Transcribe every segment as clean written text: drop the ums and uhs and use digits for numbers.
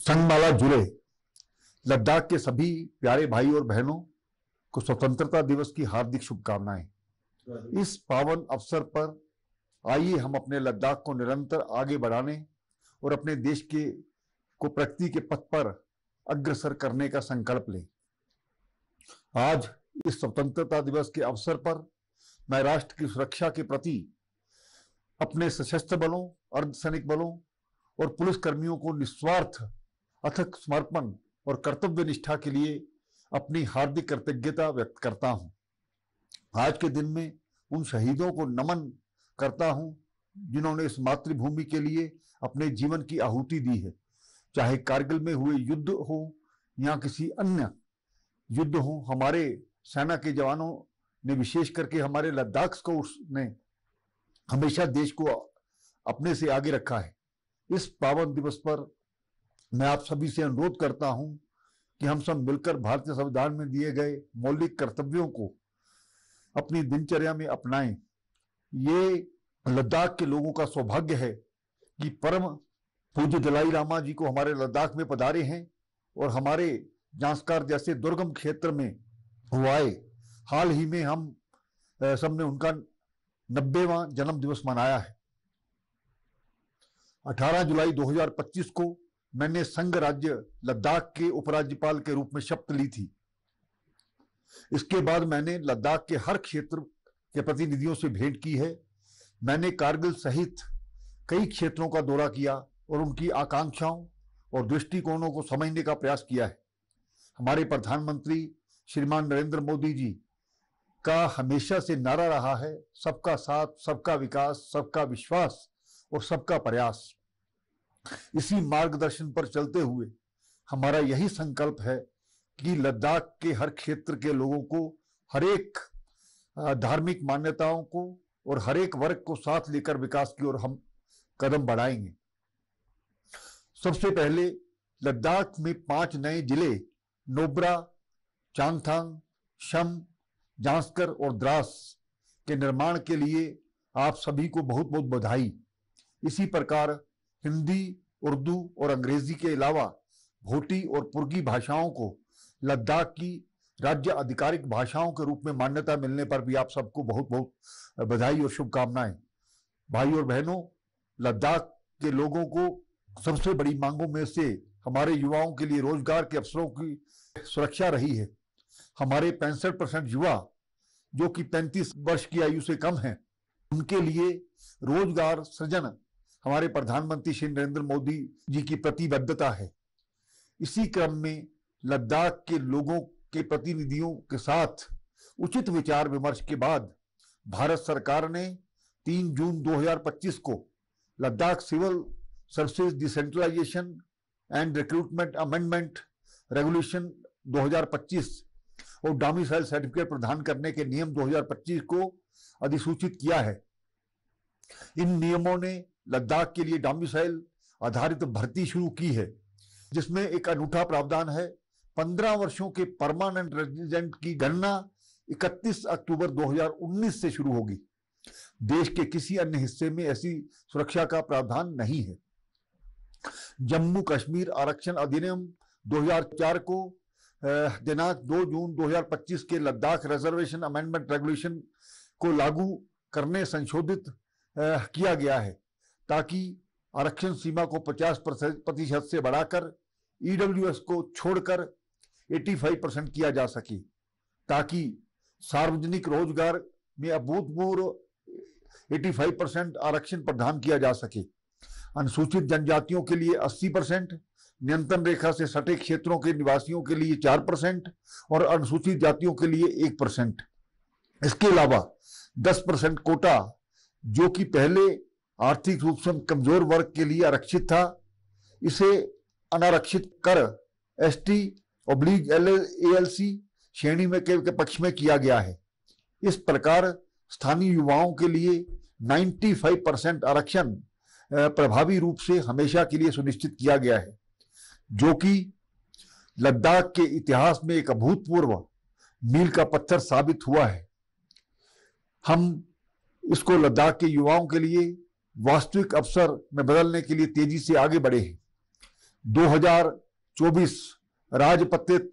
संगमाला जुड़े लद्दाख के सभी प्यारे भाई और बहनों को स्वतंत्रता दिवस की हार्दिक शुभकामनाएं। इस पावन अवसर पर आइए हम अपने लद्दाख को निरंतर आगे बढ़ाने और अपने देश को प्रगति के पथ पर अग्रसर करने का संकल्प लें। आज इस स्वतंत्रता दिवस के अवसर पर मैं राष्ट्र की सुरक्षा के प्रति अपने सशस्त्र बलों, अर्धसैनिक बलों और पुलिस कर्मियों को निस्वार्थ अथक समर्पण और कर्तव्य निष्ठा के लिए अपनी हार्दिक कृतज्ञता व्यक्त करता हूं। आज के दिन में उन शहीदों को नमन करता हूं जिन्होंने इस मातृभूमि के लिए अपने जीवन की आहुति दी है। चाहे कारगिल में हुए युद्ध हो या किसी अन्य युद्ध हो, हमारे सेना के जवानों ने विशेष करके हमारे लद्दाख को ने हमेशा देश को अपने से आगे रखा है। इस पावन दिवस पर मैं आप सभी से अनुरोध करता हूं कि हम सब मिलकर भारतीय संविधान में दिए गए मौलिक कर्तव्यों को अपनी दिनचर्या में अपनाएं। ये लद्दाख के लोगों का सौभाग्य है कि परम पूज्य दलाई लामा जी को हमारे लद्दाख में पधारे हैं और हमारे जांस्कार जैसे दुर्गम क्षेत्र में वो आए। हाल ही में हम सबने उनका 90वां जन्म दिवस मनाया है। 18 जुलाई 2025 को मैंने संघ राज्य लद्दाख के उपराज्यपाल के रूप में शपथ ली थी। इसके बाद मैंने लद्दाख के हर क्षेत्र के प्रतिनिधियों से भेंट की है। मैंने कारगिल सहित कई क्षेत्रों का दौरा किया और उनकी आकांक्षाओं और दृष्टिकोणों को समझने का प्रयास किया है। हमारे प्रधानमंत्री श्रीमान नरेंद्र मोदी जी का हमेशा से नारा रहा है, सबका साथ, सबका विकास, सबका विश्वास और सबका प्रयास। इसी मार्गदर्शन पर चलते हुए हमारा यही संकल्प है कि लद्दाख के हर क्षेत्र के लोगों को, हर एक धार्मिक मान्यताओं को और हर एक वर्ग को साथ लेकर विकास की ओर हम कदम बढ़ाएंगे। सबसे पहले लद्दाख में 5 नए जिले नोब्रा, चांगथांग, शम, जांस्कर और द्रास के निर्माण के लिए आप सभी को बहुत बहुत बधाई। इसी प्रकार हिंदी, उर्दू और अंग्रेजी के अलावा भोटी और पुर्गी भाषाओं को लद्दाख की राज्य आधिकारिक भाषाओं के रूप में मान्यता मिलने पर भी आप सबको बहुत बहुत बधाई और शुभकामनाएं। भाई और बहनों, लद्दाख के लोगों को सबसे बड़ी मांगों में से हमारे युवाओं के लिए रोजगार के अवसरों की सुरक्षा रही है। हमारे 65% युवा जो कि 35 वर्ष की आयु से कम हैं, उनके लिए रोजगार सृजन हमारे प्रधानमंत्री श्री नरेंद्र मोदी जी की प्रतिबद्धता है। इसी क्रम में लद्दाख के लोगों के प्रतिनिधियों के साथ उचित विचार विमर्श के बाद भारत सरकार ने 3 जून 2025 को Ladakh civil services decentralisation and recruitment amendment regulation 2025 और डोमिसाइल सर्टिफिकेट प्रदान करने के नियम 2025 को अधिसूचित किया है। इन नियमों ने लद्दाख के लिए डोमिसाइल आधारित भर्ती शुरू की है, जिसमें एक अनूठा प्रावधान है। 15 वर्षों के परमानेंट रेजिडेंट की गणना 31 अक्टूबर 2019 से शुरू होगी। देश के किसी अन्य हिस्से में ऐसी सुरक्षा का प्रावधान नहीं है। जम्मू कश्मीर आरक्षण अधिनियम 2004 को दिनांक 2 जून 2025 के लद्दाख रिजर्वेशन अमेंडमेंट रेगुलेशन को लागू करने संशोधित किया गया है, ताकि आरक्षण सीमा को 50% से बढ़ाकर ईडब्ल्यूएस को छोड़कर 85% किया जा सके, ताकि सार्वजनिक रोजगार में अभूतपूर्व 85% आरक्षण प्रदान किया जा सके। अनुसूचित जनजातियों के लिए 80%, नियंत्रण रेखा से सटे क्षेत्रों के निवासियों के लिए 4% और अनुसूचित जातियों के लिए 1%। इसके अलावा 10% कोटा, जो कि पहले आर्थिक रूप से कमजोर वर्ग के लिए आरक्षित था, इसे अनारक्षित कर ST/ALC श्रेणी में के पक्ष में किया गया है। इस प्रकार स्थानीय युवाओं के लिए 95% आरक्षण प्रभावी रूप से हमेशा के लिए सुनिश्चित किया गया है, जो कि लद्दाख के इतिहास में एक अभूतपूर्व मील का पत्थर साबित हुआ है। हम इसको लद्दाख के युवाओं के लिए वास्तविक अवसर में बदलने के लिए तेजी से आगे बढ़े हैं। 2024 राजपत्रित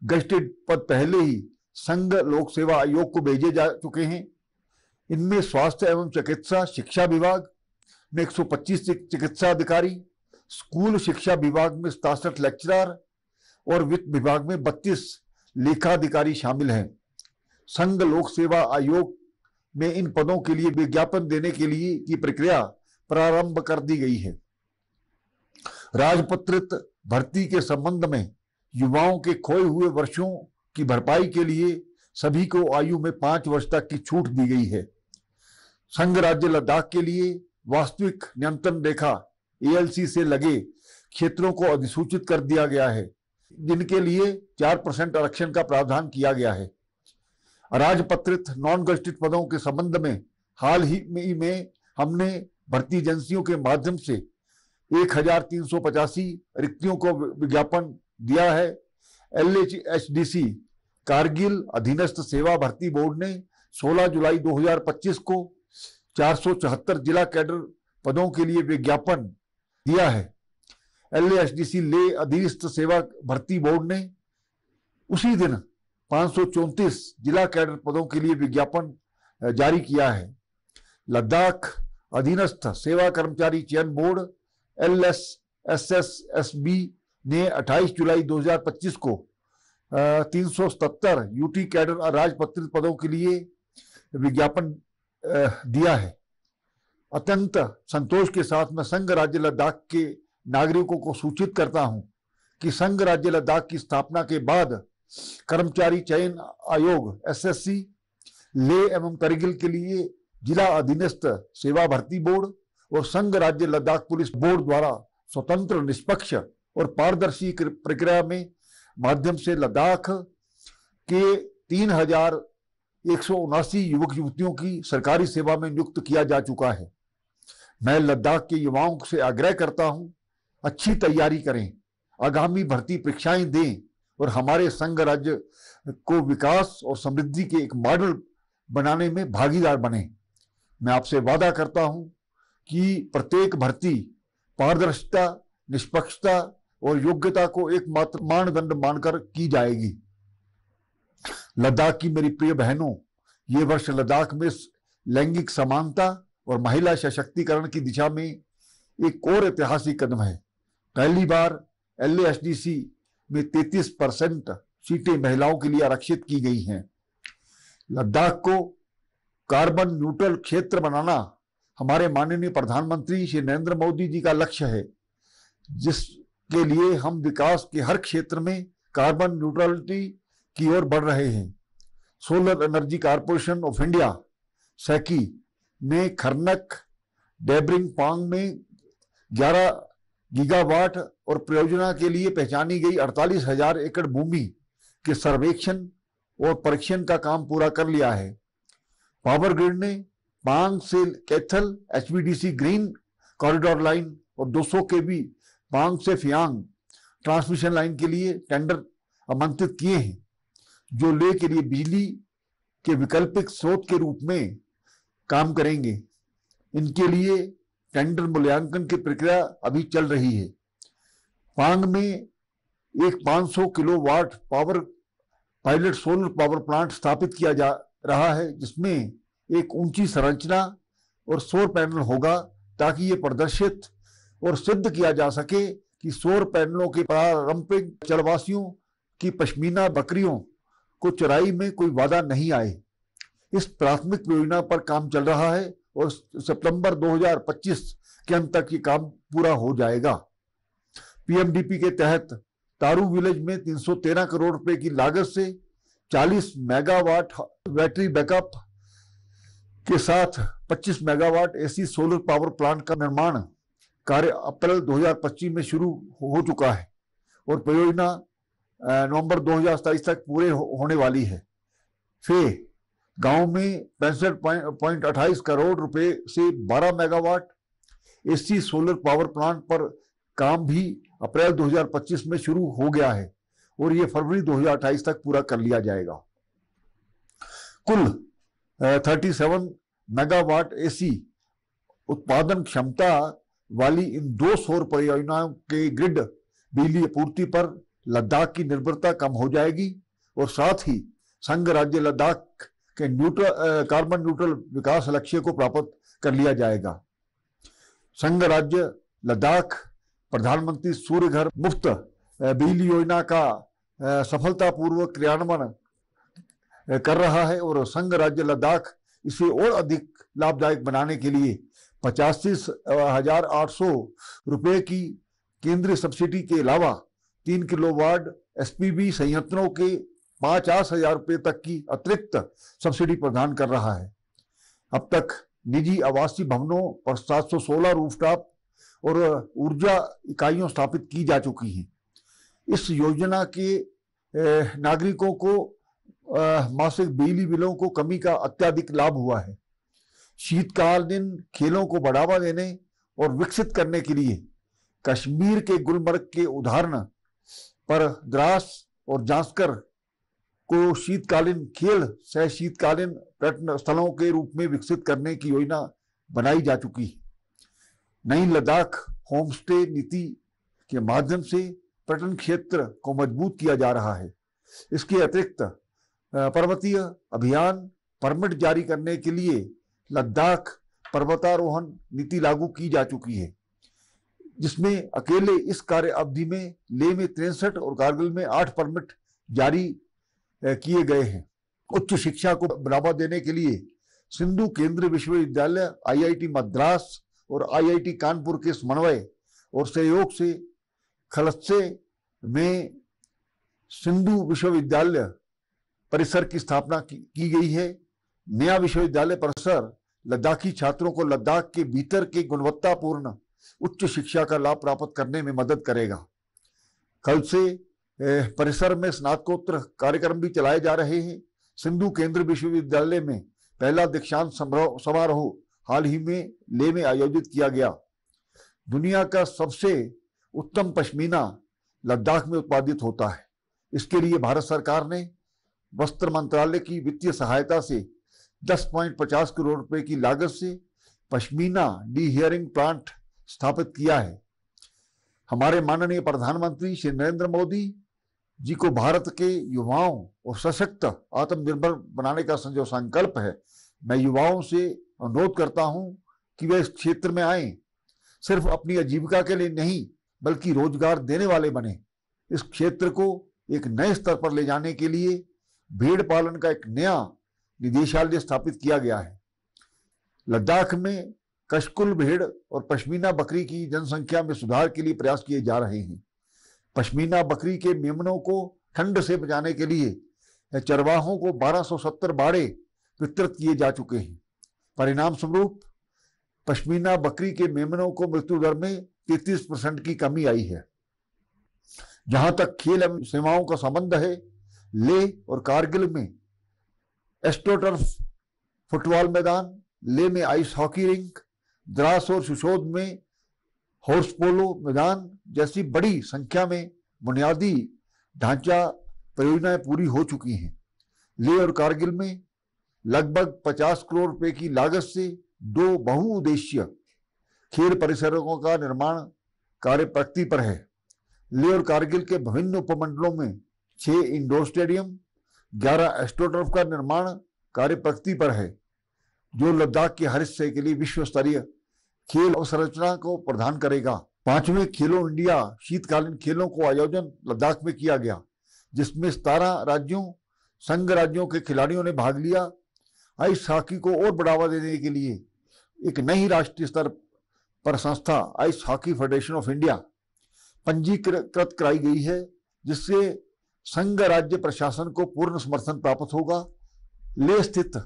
गजटेड पद पहले ही संघ लोक सेवा आयोग को भेजे जा चुके हैं। इनमें स्वास्थ्य एवं चिकित्सा शिक्षा विभाग में 125 चिकित्सा अधिकारी, स्कूल शिक्षा विभाग में 67 लेक्चरर और वित्त विभाग में 32 लेखाधिकारी शामिल हैं। संघ लोक सेवा आयोग में इन पदों के लिए विज्ञापन देने के लिए की प्रक्रिया प्रारंभ कर दी गई है। राजपत्रित भर्ती के संबंध में युवाओं के खोए हुए वर्षों की भरपाई के लिए सभी को आयु में 5 वर्ष तक की छूट दी गई है। संघ राज्य लद्दाख के लिए वास्तविक नियंत्रण रेखा ALC से लगे क्षेत्रों को अधिसूचित कर दिया गया है, जिनके लिए 4% आरक्षण का प्रावधान किया गया है। राजपत्रित नॉन गजटेड पदों के संबंध में हाल ही में हमने भर्ती एजेंसियों के माध्यम से 1385 रिक्तियों को विज्ञापन दिया है। LHSDC कारगिल अधीनस्थ सेवा भर्ती बोर्ड ने 16 जुलाई 2025 को 474 जिला कैडर पदों के लिए विज्ञापन दिया है। LHSDC ले अधीनस्थ सेवा भर्ती बोर्ड ने उसी दिन 534 जिला कैडर पदों के लिए विज्ञापन जारी किया है। लद्दाख अधीनस्थ सेवा कर्मचारी चयन बोर्ड LSSSB ने 28 जुलाई 2025 को 377 UT कैडर राजपत्रित पदों के लिए विज्ञापन दिया है। अत्यंत संतोष के साथ मैं संघ राज्य लद्दाख के नागरिकों को सूचित करता हूं कि संघ राज्य लद्दाख की स्थापना के बाद कर्मचारी चयन आयोग SSC ले एवं करगिल के लिए जिला अधीनस्थ सेवा भर्ती बोर्ड और संघ राज्य लद्दाख पुलिस बोर्ड द्वारा स्वतंत्र, निष्पक्ष और पारदर्शी प्रक्रिया में माध्यम से लद्दाख के 3179 युवक युवतियों की सरकारी सेवा में नियुक्त किया जा चुका है। मैं लद्दाख के युवाओं से आग्रह करता हूं, अच्छी तैयारी करें, आगामी भर्ती परीक्षाएं दें और हमारे संघ राज्य को विकास और समृद्धि के एक मॉडल बनाने में भागीदार बने। मैं आपसे वादा करता हूं कि प्रत्येक भर्ती पारदर्शिता, निष्पक्षता और योग्यता को एकमात्र मानदंड मानकर की जाएगी। लद्दाख की मेरी प्रिय बहनों, ये वर्ष लद्दाख में लैंगिक समानता और महिला सशक्तिकरण की दिशा में एक और ऐतिहासिक कदम है। पहली बार LHSDC में 33% सीटें महिलाओं के लिए आरक्षित की गई हैं। लद्दाख को कार्बन न्यूट्रल क्षेत्र बनाना हमारे माननीय प्रधानमंत्री श्री नरेंद्र मोदी जी का लक्ष्य है, जिसके लिए हम विकास के हर क्षेत्र में कार्बन न्यूट्रलिटी की ओर बढ़ रहे हैं। Solar energy corporation of India SECI ने खरनक डेबरिंग पांग में 11 गीगावाट और परियोजना के लिए पहचानी गई 48,000 एकड़ भूमि के सर्वेक्षण और परीक्षण का काम पूरा कर लिया है। पावर ग्रिड ने पांग से Kaithal HVDC green corridor line और 200 kV पांग से फियांग ट्रांसमिशन लाइन के लिए टेंडर आमंत्रित किए हैं, जो ले के लिए बिजली के वैकल्पिक स्रोत के रूप में काम करेंगे। इनके लिए टेंडर मूल्यांकन की प्रक्रिया अभी चल रही है। पांग में एक 500 kilowatt power pilot solar power plant स्थापित किया जा रहा है, जिसमें एक ऊंची संरचना और सौर पैनल होगा, ताकि ये प्रदर्शित और सिद्ध किया जा सके कि सौर पैनलों के पारंपरिक चरवासियों की पश्मीना बकरियों को चराई में कोई बाधा नहीं आए। इस प्राथमिक योजना पर काम चल रहा है और सितंबर 2025 के अंत तक ये काम पूरा हो जाएगा। PMDP के तहत तारू विलेज में 313 करोड़ रुपए की लागत से 40 मेगावाट बैटरी बैकअप के साथ 25 megawatt AC solar power plant का निर्माण कार्य अप्रैल 2025 में शुरू हो चुका है और परियोजना नवंबर 2027 तक पूरे होने वाली है। फिर गांव में 65.28 करोड़ रुपए से 12 megawatt AC solar power plant पर काम भी अप्रैल 2025 में शुरू हो गया है और ये फरवरी 2028 तक पूरा कर लिया जाएगा। कुल 37 मेगावाट AC उत्पादन क्षमता वाली इन 2 सौर परियोजनाओं के ग्रिड बिजली आपूर्ति पर लद्दाख की निर्भरता कम हो जाएगी और साथ ही संघ राज्य लद्दाख के कार्बन न्यूट्रल विकास लक्ष्य को प्राप्त कर लिया जाएगा। संघ राज्य लद्दाख प्रधानमंत्री सूर्य घर मुफ्त बिजली योजना का सफलतापूर्वक क्रियान्वयन कर रहा है और संघ राज्य लद्दाख इसे और अधिक लाभदायक बनाने के लिए 85,800 रुपए की केंद्रीय सब्सिडी के अलावा 3 किलोवाट एसपीवी संयंत्रों के 50,000 रुपए तक की अतिरिक्त सब्सिडी प्रदान कर रहा है। अब तक निजी आवासीय भवनों पर 716 रूफटॉप और ऊर्जा इकाइयां स्थापित की जा चुकी हैं। इस योजना के नागरिकों को मासिक बिजली बिलों को कमी का अत्यधिक लाभ हुआ है। शीतकालीन खेलों को बढ़ावा देने और विकसित करने के लिए कश्मीर के गुलमर्ग के उदाहरण पर द्रास और जांस्कर को शीतकालीन खेल सह शीतकालीन पर्यटन स्थलों के रूप में विकसित करने की योजना बनाई जा चुकी है। नई लद्दाख होमस्टे नीति के माध्यम से पर्यटन क्षेत्र को मजबूत किया जा रहा है। इसके अतिरिक्त पर्वतीय अभियान परमिट जारी करने के लिए लद्दाख पर्वतारोहण नीति लागू की जा चुकी है, जिसमें अकेले इस कार्य अवधि में लेह में 63 और कारगिल में 8 परमिट जारी किए गए हैं। उच्च शिक्षा को बढ़ावा देने के लिए सिंधु केंद्रीय विश्वविद्यालय, आईआईटी मद्रास और आईआईटी कानपुर के समन्वय और सहयोग से खलस्से में सिंधु विश्वविद्यालय परिसर की स्थापना की गई है। नया विश्वविद्यालय परिसर लद्दाखी छात्रों को लद्दाख के भीतर के गुणवत्तापूर्ण उच्च शिक्षा का लाभ प्राप्त करने में मदद करेगा। कल से परिसर में स्नातकोत्तर कार्यक्रम भी चलाए जा रहे हैं। सिंधु केंद्रीय विश्वविद्यालय में पहला दीक्षांत समारोह हाल ही में लेह में आयोजित किया गया। दुनिया का सबसे उत्तम पश्मीना लद्दाख में उत्पादित होता है। इसके लिए भारत सरकार ने वस्त्र मंत्रालय की वित्तीय सहायता से 10.50 करोड़ रुपए की लागत से पश्मीना डीहेयरिंग प्लांट स्थापित किया है। हमारे माननीय प्रधानमंत्री श्री नरेंद्र मोदी जी को भारत के युवाओं और सशक्त आत्मनिर्भर बनाने का जो संकल्प है, मैं युवाओं से अनुरोध करता हूं कि वे इस क्षेत्र में आए, सिर्फ अपनी आजीविका के लिए नहीं बल्कि रोजगार देने वाले बने। इस क्षेत्र को एक नए स्तर पर ले जाने के लिए भेड़ पालन का एक नया निदेशालय स्थापित किया गया है। लद्दाख में कशकुल भेड़ और पश्मीना बकरी की जनसंख्या में सुधार के लिए प्रयास किए जा रहे हैं। पश्मीना बकरी के मेमनों को ठंड से बचाने के लिए चरवाहों को 1270 बाड़े वितरित किए जा चुके हैं। परिणाम स्वरूप पश्मीना बकरी के मेमनों को मृत्यु दर में 33% की कमी आई है। जहां तक खेल एवं सेवाओं का संबंध है, लेह और कारगिल में एस्ट्रोटर्फ फुटबॉल मैदान, लेह में आइस हॉकी रिंक, द्रास और सुशोद में हॉर्स पोलो मैदान जैसी बड़ी संख्या में बुनियादी ढांचा परियोजनाएं पूरी हो चुकी हैं। लेह और कारगिल में लगभग 50 करोड़ रुपए की लागत से 2 बहुउद्देशीय खेल परिसरों का निर्माण कार्य प्रगति पर है। लेह और कारगिल के विभिन्न उपमंडलों में 6 इंडोर स्टेडियम, 11 एस्ट्रोटर्फ का निर्माण कार्य प्रगति पर है, जो लद्दाख के हर हिस्से के लिए विश्व स्तरीय खेल अवसंरचना को प्रदान करेगा। 5वें खेलो इंडिया शीतकालीन खेलों को आयोजन लद्दाख में किया गया, जिसमें 17 राज्यों संघ राज्यों के खिलाड़ियों ने भाग लिया। आइस हॉकी को और बढ़ावा देने के लिए एक नई राष्ट्रीय स्तर पर संस्था ice hockey federation of India पंजीकृत कराई गई है, जिससे संघ राज्य प्रशासन को पूर्ण समर्थन प्राप्त होगा। लेह स्थित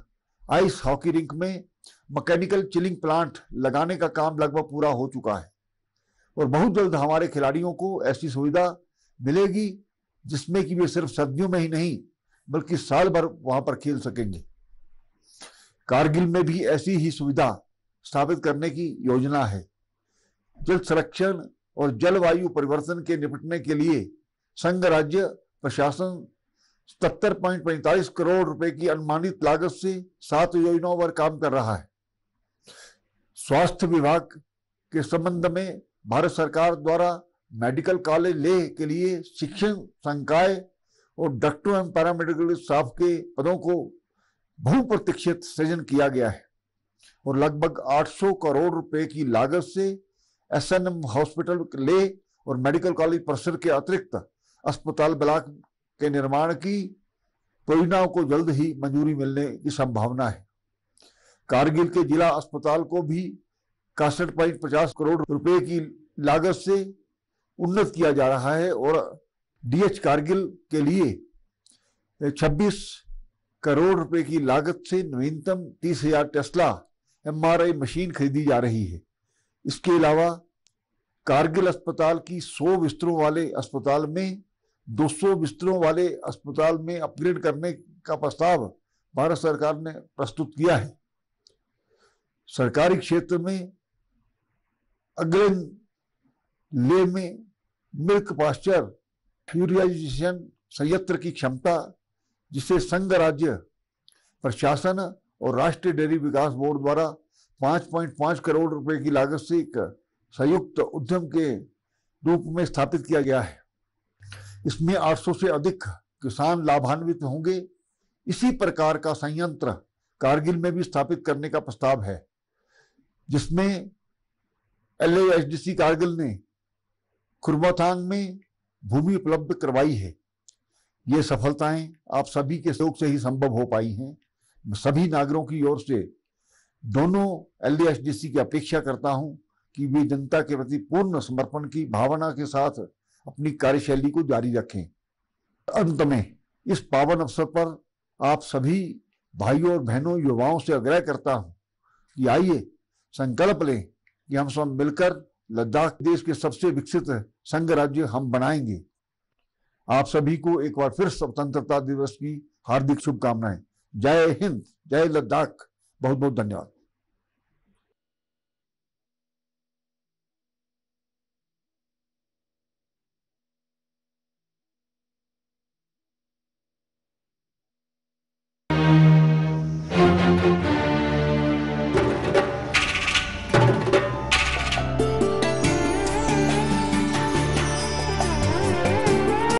आइस हॉकी रिंक में मैकेनिकल चिलिंग प्लांट लगाने का काम लगभग पूरा हो चुका है और बहुत जल्द हमारे खिलाड़ियों को ऐसी सुविधा मिलेगी जिसमें कि वे सिर्फ सर्दियों में ही नहीं बल्कि साल भर वहां पर खेल सकेंगे। कारगिल में भी ऐसी ही सुविधा स्थापित करने की योजना है। जल संरक्षण और जलवायु परिवर्तन के निपटने के लिए संघ राज्य प्रशासन 77.45 करोड़ रुपए की अनुमानित लागत से 7 योजनाओं पर काम कर रहा है। स्वास्थ्य विभाग के संबंध में भारत सरकार द्वारा मेडिकल कॉलेज लेह के लिए शिक्षण संकाय और डॉक्टरों एवं पैरामेडिकल स्टाफ के पदों को बहुप्रतीक्षित सृजन किया गया है और लगभग 800 करोड़ रुपए की लागत से एसएनएम हॉस्पिटल लेह और मेडिकल कॉलेज परिसर के अतिरिक्त अस्पताल ब्लॉक के निर्माण की परियोजनाओं को जल्द ही मंजूरी मिलने की संभावना है। कारगिल के जिला अस्पताल को भी 61.50 करोड़ रुपए की लागत से उन्नत किया जा रहा है और डीएच कारगिल के लिए 26 करोड़ रुपए की लागत से नवीनतम 30,000 टेस्ला एमआरआई मशीन खरीदी जा रही है। इसके अलावा कारगिल अस्पताल की 100 बिस्तरों वाले अस्पताल में 200 बिस्तरों वाले अस्पताल में अपग्रेड करने का प्रस्ताव भारत सरकार ने प्रस्तुत किया है। सरकारी क्षेत्र में अग्रणी लेह में मिल्क पास्चर प्यूरिफिकेशन संयंत्र की क्षमता, जिसे संघ राज्य प्रशासन और राष्ट्रीय डेयरी विकास बोर्ड द्वारा 5.5 करोड़ रुपए की लागत से एक संयुक्त उद्यम के रूप में स्थापित किया गया है। इसमें 800 से अधिक किसान लाभान्वित होंगे। इसी प्रकार का संयंत्र कारगिल में भी स्थापित करने का प्रस्ताव है, जिसमें LASDC कारगिल ने खुरमाथांग में भूमि उपलब्ध करवाई है। ये सफलताएं आप सभी के सहयोग से ही संभव हो पाई हैं। सभी नागरिकों की ओर से दोनों LASDC की अपेक्षा करता हूं कि वे जनता के प्रति पूर्ण समर्पण की भावना के साथ अपनी कार्यशैली को जारी रखें। अंत में इस पावन अवसर पर आप सभी भाइयों और बहनों, युवाओं से आग्रह करता हूं कि आइए संकल्प लें कि हम सब मिलकर लद्दाख देश के सबसे विकसित संघ राज्य हम बनाएंगे। आप सभी को एक बार फिर स्वतंत्रता दिवस की हार्दिक शुभकामनाएं। जय हिंद, जय लद्दाख। बहुत बहुत धन्यवाद।